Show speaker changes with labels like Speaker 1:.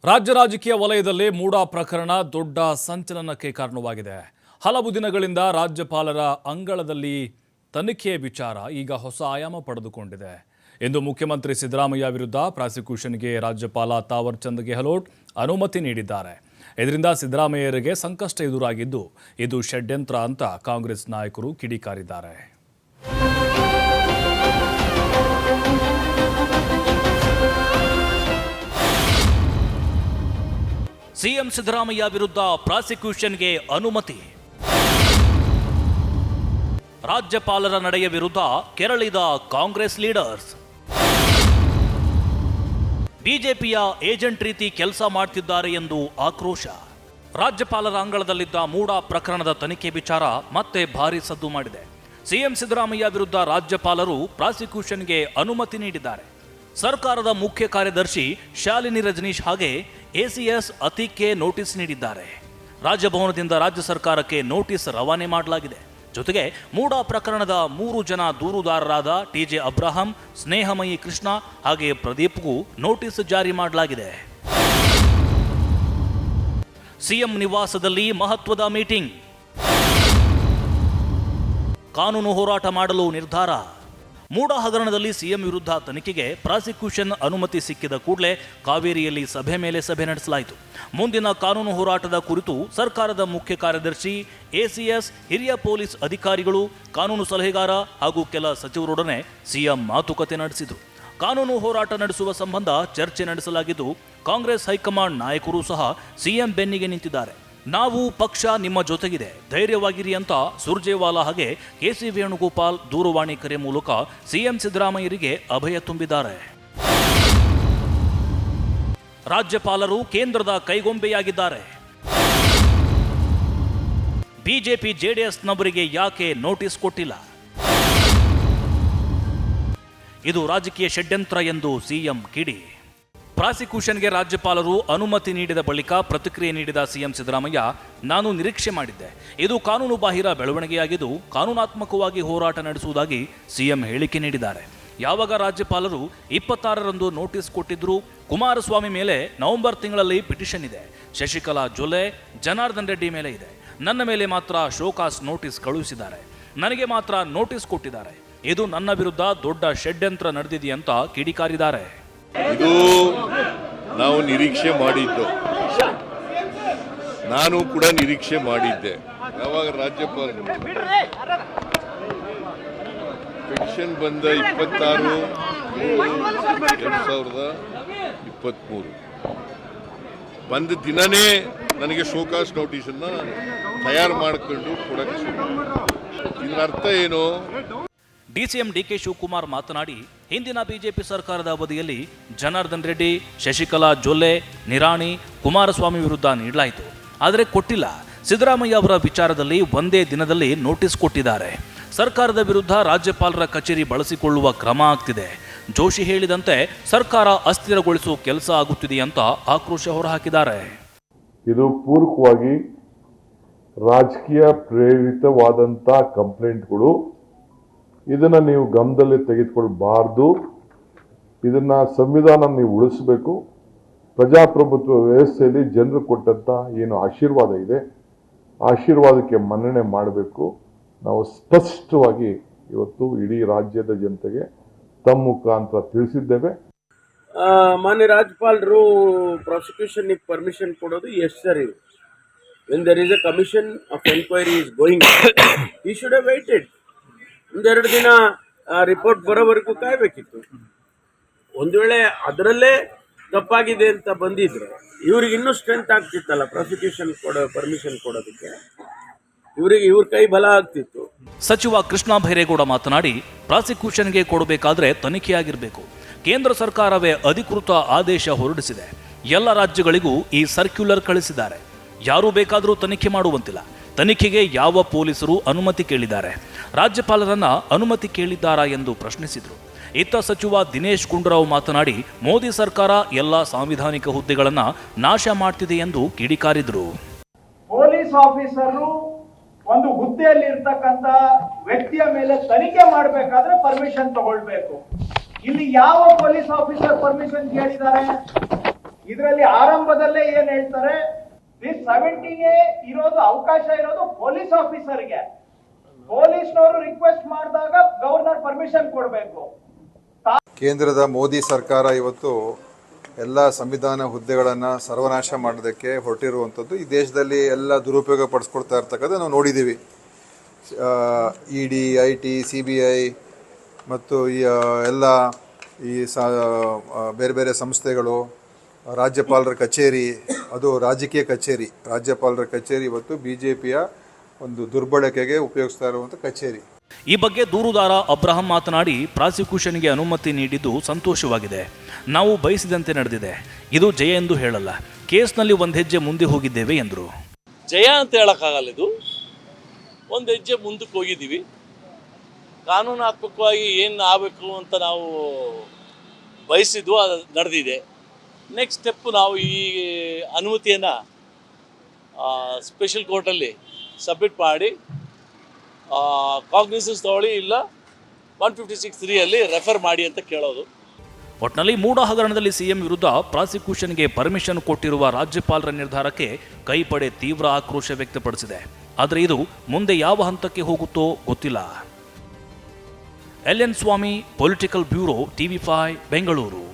Speaker 1: ರಾಜ್ಯ ರಾಜಕೀಯ ವಲಯದಲ್ಲಿ ಮೂಡಾ ಪ್ರಕರಣ ದೊಡ್ಡ ಸಂಚಲನಕ್ಕೆ ಕಾರಣವಾಗಿದೆ. ಹಲವು ದಿನಗಳಿಂದ ರಾಜ್ಯಪಾಲರ ಅಂಗಳದಲ್ಲಿ ತನಿಖೆ ವಿಚಾರ ಈಗ ಹೊಸ ಆಯಾಮ ಪಡೆದುಕೊಂಡಿದೆ. ಇಂದು ಮುಖ್ಯಮಂತ್ರಿ ಸಿದ್ದರಾಮಯ್ಯ ವಿರುದ್ಧ ಪ್ರಾಸಿಕ್ಯೂಷನ್ಗೆ ರಾಜ್ಯಪಾಲ ತಾವರ್ ಚಂದ್ ಗೆಹ್ಲೋಟ್ ಅನುಮತಿ ನೀಡಿದ್ದಾರೆ. ಇದರಿಂದ ಸಿದ್ದರಾಮಯ್ಯರಿಗೆ ಸಂಕಷ್ಟ ಎದುರಾಗಿದ್ದು ಇದು ಷಡ್ಯಂತ್ರ ಅಂತ ಕಾಂಗ್ರೆಸ್ ನಾಯಕರು ಕಿಡಿಕಾರಿದ್ದಾರೆ. ಸಿಎಂ ಸಿದ್ದರಾಮಯ್ಯ ವಿರುದ್ಧ ಪ್ರಾಸಿಕ್ಯೂಷನ್ಗೆ ಅನುಮತಿ. ರಾಜ್ಯಪಾಲರ ನಡೆಯ ವಿರುದ್ಧ ಕೆರಳಿದ ಕಾಂಗ್ರೆಸ್ ಲೀಡರ್ಸ್. ಬಿಜೆಪಿಯ ಏಜೆಂಟ್ ರೀತಿ ಕೆಲಸ ಮಾಡ್ತಿದ್ದಾರೆ ಎಂದು ಆಕ್ರೋಶ. ರಾಜ್ಯಪಾಲರ ಅಂಗಳದಲ್ಲಿದ್ದ ಮೂಡಾ ಪ್ರಕರಣದ ತನಿಖೆ ವಿಚಾರ ಮತ್ತೆ ಭಾರಿ ಸದ್ದು ಮಾಡಿದೆ. ಸಿಎಂ ಸಿದ್ದರಾಮಯ್ಯ ವಿರುದ್ಧ ರಾಜ್ಯಪಾಲರು ಪ್ರಾಸಿಕ್ಯೂಷನ್ಗೆ ಅನುಮತಿ ನೀಡಿದ್ದಾರೆ. ಸರ್ಕಾರದ ಮುಖ್ಯ ಕಾರ್ಯದರ್ಶಿ ಶಾಲಿನಿ ರಜನೀಶ್ ಹಾಗೆ ಎಸಿಎಸ್ ಅತೀಕ್ಗೆ ನೋಟಿಸ್ ನೀಡಿದ್ದಾರೆ. ರಾಜಭವನದಿಂದ ರಾಜ್ಯ ಸರ್ಕಾರಕ್ಕೆ ನೋಟಿಸ್ ರವಾನೆ ಮಾಡಲಾಗಿದೆ. ಜೊತೆಗೆ ಮೂಡಾ ಪ್ರಕರಣದ 3 ಜನ ದೂರುದಾರರಾದ ಟಿಜೆ ಅಬ್ರಹಾಂ, ಸ್ನೇಹಮಯಿ ಕೃಷ್ಣ ಹಾಗೆ ಪ್ರದೀಪ್ಗೂ ನೋಟಿಸ್ ಜಾರಿ ಮಾಡಲಾಗಿದೆ. ಸಿಎಂ ನಿವಾಸದಲ್ಲಿ ಮಹತ್ವದ ಮೀಟಿಂಗ್. ಕಾನೂನು ಹೋರಾಟ ಮಾಡಲು ನಿರ್ಧಾರ. ಮೂಡಾ ಹಗರಣದಲ್ಲಿ ಸಿಎಂ ವಿರುದ್ಧ ತನಿಖೆಗೆ ಪ್ರಾಸಿಕ್ಯೂಷನ್ ಅನುಮತಿ ಸಿಕ್ಕಿದ ಕೂಡಲೇ ಕಾವೇರಿಯಲ್ಲಿ ಸಭೆ ಮೇಲೆ ಸಭೆ ನಡೆಸಲಾಯಿತು. ಮುಂದಿನ ಕಾನೂನು ಹೋರಾಟದ ಕುರಿತು ಸರ್ಕಾರದ ಮುಖ್ಯ ಕಾರ್ಯದರ್ಶಿ, ಎಸಿಎಸ್, ಹಿರಿಯ ಪೊಲೀಸ್ ಅಧಿಕಾರಿಗಳು, ಕಾನೂನು ಸಲಹೆಗಾರ ಹಾಗೂ ಕೆಲ ಸಚಿವರೊಡನೆ ಸಿಎಂ ಮಾತುಕತೆ ನಡೆಸಿದರು. ಕಾನೂನು ಹೋರಾಟ ನಡೆಸುವ ಸಂಬಂಧ ಚರ್ಚೆ ನಡೆಸಲಾಗಿದ್ದು ಕಾಂಗ್ರೆಸ್ ಹೈಕಮಾಂಡ್ ನಾಯಕರು ಸಹ ಸಿಎಂ ಬೆನ್ನಿಗೆ ನಿಂತಿದ್ದಾರೆ. ನಾವು ಪಕ್ಷ ನಿಮ್ಮ ಜೊತೆಗಿದೆ, ಧೈರ್ಯವಾಗಿರಿ ಅಂತ ಸುರ್ಜೇವಾಲಾ ಹಾಗೆ ಕೆಸಿ ವೇಣುಗೋಪಾಲ್ ದೂರವಾಣಿ ಕರೆ ಮೂಲಕ ಸಿಎಂ ಸಿದ್ದರಾಮಯ್ಯರಿಗೆ ಅಭಯ ತುಂಬಿದ್ದಾರೆ. ರಾಜ್ಯಪಾಲರು ಕೇಂದ್ರದ ಕೈಗೊಂಬೆಯಾಗಿದ್ದಾರೆ. ಬಿಜೆಪಿ ಜೆಡಿಎಸ್ನವರಿಗೆ ಯಾಕೆ ನೋಟಿಸ್ ಕೊಟ್ಟಿಲ್ಲ? ಇದು ರಾಜಕೀಯ ಷಡ್ಯಂತ್ರ ಎಂದು ಸಿಎಂ ಕಿಡಿ. ಪ್ರಾಸಿಕ್ಯೂಷನ್ಗೆ ರಾಜ್ಯಪಾಲರು ಅನುಮತಿ ನೀಡಿದ ಬಳಿಕ ಪ್ರತಿಕ್ರಿಯೆ ನೀಡಿದ ಸಿಎಂ ಸಿದ್ದರಾಮಯ್ಯ, ನಾನು ನಿರೀಕ್ಷೆ ಮಾಡಿದ್ದೆ. ಇದು ಕಾನೂನು ಬಾಹಿರ ಬೆಳವಣಿಗೆಯಾಗಿದ್ದು ಕಾನೂನಾತ್ಮಕವಾಗಿ ಹೋರಾಟ ನಡೆಸುವುದಾಗಿ ಸಿಎಂ ಹೇಳಿಕೆ ನೀಡಿದ್ದಾರೆ. ಯಾವಾಗ ರಾಜ್ಯಪಾಲರು 26ರಂದು ನೋಟಿಸ್ ಕೊಟ್ಟಿದ್ರು, ಕುಮಾರಸ್ವಾಮಿ ಮೇಲೆ ನವೆಂಬರ್ ತಿಂಗಳಲ್ಲಿ ಪಿಟಿಷನ್ ಇದೆ, ಶಶಿಕಲಾ ಜೊಲ್ಲೆ, ಜನಾರ್ದನ್ ರೆಡ್ಡಿ ಮೇಲೆ ಇದೆ, ನನ್ನ ಮೇಲೆ ಮಾತ್ರ ಶೋಕಾಸ್ ನೋಟಿಸ್ ಕಳುಹಿಸಿದ್ದಾರೆ, ನನಗೆ ಮಾತ್ರ ನೋಟಿಸ್ ಕೊಟ್ಟಿದ್ದಾರೆ. ಇದು ನನ್ನ ವಿರುದ್ಧ ದೊಡ್ಡ ಷಡ್ಯಂತ್ರ ನಡೆದಿದೆಯಂತ ಕಿಡಿಕಾರಿದ್ದಾರೆ.
Speaker 2: ಇದು ನಾವು ನಿರೀಕ್ಷೆ ಮಾಡಿದ್ದು, ನಾನು ಕೂಡ ನಿರೀಕ್ಷೆ ಮಾಡಿದ್ದೆ. ಯಾವಾಗ ರಾಜ್ಯಪಾಲರು ಪೆನ್ಷನ್ ಬಂದ 26/2023 ಬಂದ ದಿನನೇ ನನಗೆ ಶೋಕಾಸ್ ನೋಟಿಸನ್ನ ತಯಾರು ಮಾಡಿಕೊಂಡು ಕೊಡಕ್ಕೆ. ಇದರ ಅರ್ಥ ಏನು?
Speaker 1: ಡಿಸಿಎಂ ಡಿಕೆ ಶಿವಕುಮಾರ್ ಮಾತನಾಡಿ, ಹಿಂದಿನ ಬಿಜೆಪಿ ಸರ್ಕಾರದ ಅವಧಿಯಲ್ಲಿ ಜನಾರ್ದನ್ ರೆಡ್ಡಿ, ಶಶಿಕಲಾ ಜೊಲ್ಲೆ, ನಿರಾಣಿ, ಕುಮಾರಸ್ವಾಮಿ ವಿರುದ್ಧ ನೀಡಲಾಯಿತು, ಆದರೆ ಕೊಟ್ಟಿಲ್ಲ. ಸಿದ್ದರಾಮಯ್ಯ ಅವರ ವಿಚಾರದಲ್ಲಿ ಒಂದೇ ದಿನದಲ್ಲಿ ನೋಟಿಸ್ ಕೊಟ್ಟಿದ್ದಾರೆ. ಸರ್ಕಾರದ ವಿರುದ್ಧ ರಾಜ್ಯಪಾಲರ ಕಚೇರಿ ಬಳಸಿಕೊಳ್ಳುವ ಕ್ರಮ ಆಗ್ತಿದೆ. ಜೋಶಿ ಹೇಳಿದಂತೆ ಸರ್ಕಾರ ಅಸ್ಥಿರಗೊಳಿಸುವ ಕೆಲಸ ಆಗುತ್ತಿದೆ ಅಂತ ಆಕ್ರೋಶ ಹೊರಹಾಕಿದ್ದಾರೆ.
Speaker 3: ಇದು ಪೂರಕವಾಗಿ ರಾಜಕೀಯ ಪ್ರೇರಿತವಾದಂಥ ಕಂಪ್ಲೇಂಟ್ಗಳು. ಇದನ್ನು ನೀವು ಗಮನದಲ್ಲಿ ತೆಗೆದುಕೊಳ್ಬಾರ್ದು. ಇದನ್ನು ಸಂವಿಧಾನ ನೀವು ಉಳಿಸಬೇಕು. ಪ್ರಜಾಪ್ರಭುತ್ವ ವ್ಯವಸ್ಥೆಯಲ್ಲಿ ಜನರು ಕೊಟ್ಟಂಥ ಏನು ಆಶೀರ್ವಾದ ಇದೆ, ಆಶೀರ್ವಾದಕ್ಕೆ ಮನ್ನಣೆ ಮಾಡಬೇಕು. ನಾವು ಸ್ಪಷ್ಟವಾಗಿ ಇವತ್ತು ಇಡೀ ರಾಜ್ಯದ ಜನತೆಗೆ ತಮ್ಮ ಮುಖಾಂತರ ತಿಳಿಸಿದ್ದೇವೆ.
Speaker 4: ಮಾನ್ಯ ರಾಜ್ಯಪಾಲರು ಪ್ರಾಸಿಕ್ಯೂಷನ್ ಪರ್ಮಿಷನ್ ಕೊಡೋದು ಎಷ್ಟು ಸರಿ? When there is a commission of enquiry is going, you should have waited. 1-2 ದಿನ ರಿಪೋರ್ಟ್ ಬರೋವರೆಗೂ ಕಾಯಬೇಕಿತ್ತು. ಒಂದು ವೇಳೆ ಅದರಲ್ಲೇ ತಪ್ಪಾಗಿದೆ ಅಂತ ಬಂದಿದ್ರೆ ಇವ್ರಿಗೆ ಇನ್ನೂ ಸ್ಟ್ರೆಂತ್ ಆಗ್ತಿತ್ತಲ್ಲ, ಪ್ರಾಸಿಕ್ಯೂಷನ್ ಪರ್ಮಿಷನ್ ಕೊಡೋದಕ್ಕೆ ಇವ್ರ ಕೈ ಬಲ ಆಗ್ತಿತ್ತು.
Speaker 1: ಸಚಿವ ಕೃಷ್ಣ ಭೈರೇಗೌಡ ಮಾತನಾಡಿ, ಪ್ರಾಸಿಕ್ಯೂಷನ್ಗೆ ಕೊಡಬೇಕಾದ್ರೆ ತನಿಖೆಯಾಗಿರಬೇಕು. ಕೇಂದ್ರ ಸರ್ಕಾರವೇ ಅಧಿಕೃತ ಆದೇಶ ಹೊರಡಿಸಿದೆ. ಎಲ್ಲ ರಾಜ್ಯಗಳಿಗೂ ಈ ಸರ್ಕ್ಯುಲರ್ ಕಳಿಸಿದ್ದಾರೆ. ಯಾರು ಬೇಕಾದರೂ ತನಿಖೆ ಮಾಡುವಂತಿಲ್ಲ. ತನಿಖೆಗೆ ಯಾವ ಪೊಲೀಸರು ಅನುಮತಿ ಕೇಳಿದ್ದಾರೆ? ರಾಜ್ಯಪಾಲರನ್ನ ಅನುಮತಿ ಕೇಳಿದ್ದಾರಾ ಎಂದು ಪ್ರಶ್ನಿಸಿದರು. ಇತ್ತ ಸಚಿವ ದಿನೇಶ್ ಗುಂಡೂರಾವ್ ಮಾತನಾಡಿ, ಮೋದಿ ಸರ್ಕಾರ ಎಲ್ಲ ಸಾಂವಿಧಾನಿಕ ಹುದ್ದೆಗಳನ್ನ ನಾಶ ಮಾಡ್ತಿದೆ ಎಂದು ಕಿಡಿಕಾರಿದರು.
Speaker 5: ಪೊಲೀಸ್ ಆಫೀಸರು ಒಂದು ಹುದ್ದೆಯಲ್ಲಿ ಇರ್ತಕ್ಕಂಥ ವ್ಯಕ್ತಿಯ ಮೇಲೆ ತನಿಖೆ ಮಾಡಬೇಕಾದ್ರೆ ಪರ್ಮಿಷನ್ ತಗೊಳ್ಬೇಕು. ಇಲ್ಲಿ ಯಾವ ಪೊಲೀಸ್ ಆಫೀಸರ್ ಪರ್ಮಿಷನ್ ಕೇಳಿದ್ದಾರೆ? ಇದರಲ್ಲಿ ಆರಂಭದಲ್ಲೇ ಏನ್ ಹೇಳ್ತಾರೆ, ದಿಸ್ 70ಗೆ ಇರೋದು ಅವಕಾಶ ಇರೋದು ಪೊಲೀಸ್ ಆಫೀಸರ್ಗೆ. ಪೊಲೀಸ್ನವರು ರಿಕ್ವೆಸ್ಟ್ ಮಾಡಿದಾಗ ಗವರ್ನರ್ ಪರ್ಮಿಷನ್ ಕೊಡಬೇಕು.
Speaker 6: ಕೇಂದ್ರದ ಮೋದಿ ಸರ್ಕಾರ ಇವತ್ತು ಎಲ್ಲ ಸಂವಿಧಾನ ಹುದ್ದೆಗಳನ್ನು ಸರ್ವನಾಶ ಮಾಡೋದಕ್ಕೆ ಹೊರಟಿರುವಂಥದ್ದು ಈ ದೇಶದಲ್ಲಿ ಎಲ್ಲ ದುರುಪಯೋಗ ಪಡಿಸ್ಕೊಳ್ತಾ ಇರ್ತಕ್ಕಂಥ ನಾವು ನೋಡಿದ್ದೀವಿ. ಇಡಿ, IT, CBI ಮತ್ತು ಎಲ್ಲ ಈ ಬೇರೆ ಬೇರೆ ಸಂಸ್ಥೆಗಳು, ರಾಜ್ಯಪಾಲರ ಕಚೇರಿ, ಅದು ರಾಜಕೀಯ ಕಚೇರಿ, ರಾಜ್ಯಪಾಲರ ಕಚೇರಿ ಇವತ್ತು BJPಯ ಒಂದು ದುರ್ಬಳಕೆಗೆ ಉಪಯೋಗಿಸ್ತಾ ಇರುವಂಥ ಕಚೇರಿ.
Speaker 1: ಈ ಬಗ್ಗೆ ದೂರುದಾರ ಅಬ್ರಹಂ ಮಾತನಾಡಿ, ಪ್ರಾಸಿಕ್ಯೂಷನ್ಗೆ ಅನುಮತಿ ನೀಡಿದ್ದು ಸಂತೋಷವಾಗಿದೆ. ನಾವು ಬಯಸಿದಂತೆ ನಡೆದಿದೆ. ಇದು ಜಯ ಎಂದು ಹೇಳಲ್ಲ, ಕೇಸ್ನಲ್ಲಿ ಒಂದು ಹೆಜ್ಜೆ ಮುಂದೆ ಹೋಗಿದ್ದೇವೆ ಎಂದರು.
Speaker 7: ಜಯ ಅಂತ ಹೇಳೋಕ್ಕಾಗಲ್ಲ, ಇದು ಒಂದು ಹೆಜ್ಜೆ ಮುಂದಕ್ಕೆ ಹೋಗಿದ್ದೀವಿ. ಕಾನೂನಾತ್ಮಕವಾಗಿ ಏನು ಆಗಬೇಕು ಅಂತ ನಾವು ಬಯಸಿದ್ವು, ಅದು ನಡೆದಿದೆ. ನೆಕ್ಸ್ಟ್ ಸ್ಟೆಪ್ಪು ನಾವು ಈ ಅನುಮತಿಯನ್ನು ಸ್ಪೆಷಲ್ ಕೋರ್ಟಲ್ಲಿ ಸಬ್ಮಿಟ್ ಮಾಡಿ ಕಾಗ್ನಿಸನ್ಸ್ ತಗೊಳ್ಳಿ, ಇಲ್ಲ 156(3) ರೆಫರ್ ಮಾಡಿ ಅಂತ ಕೇಳೋದು.
Speaker 1: ಒಟ್ನಲ್ಲಿ ಮೂಡ ಹಗರಣದಲ್ಲಿ ಸಿಎಂ ವಿರುದ್ಧ ಪ್ರಾಸಿಕ್ಯೂಷನ್ಗೆ ಪರ್ಮಿಷನ್ ಕೊಟ್ಟಿರುವ ರಾಜ್ಯಪಾಲರ ನಿರ್ಧಾರಕ್ಕೆ ಕೈಪಡೆ ತೀವ್ರ ಆಕ್ರೋಶ ವ್ಯಕ್ತಪಡಿಸಿದೆ. ಆದರೆ ಇದು ಮುಂದೆ ಯಾವ ಹಂತಕ್ಕೆ ಹೋಗುತ್ತೋ ಗೊತ್ತಿಲ್ಲ. LN ಸ್ವಾಮಿ, ಪೊಲಿಟಿಕಲ್ ಬ್ಯೂರೋ, TV5 ಬೆಂಗಳೂರು.